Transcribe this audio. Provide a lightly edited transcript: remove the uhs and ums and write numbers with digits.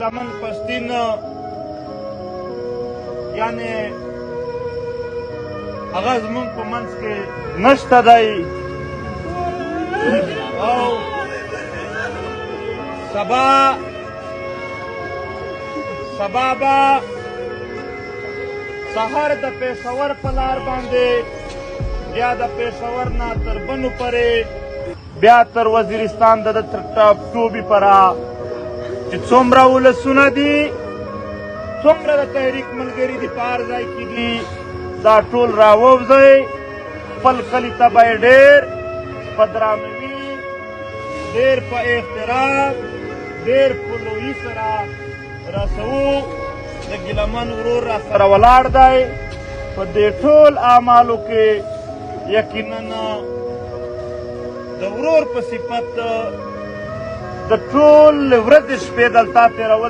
امن پښتين یعنی هغه زمونږ په منځ کې نشته دی او سبا به سهار د پېښور په لار باندې بیا د پېښور نه تر بنو پورې بیا تر وزیرستان د ټوبې پره چې څومره ولسونه دي څومره د تحریک ملګري دي په هر ځای کې دي دا ټول راووځئ خپل کلي ته به یې ډېر په درناوي ډېر په احترام ډېر په لویي سره رسوو د ګیلمن ورور را سره ولاړ دی په دې ټول اعمالو کې یقینا د ورور په صفت د ټول ورځې شپې دلته تېرول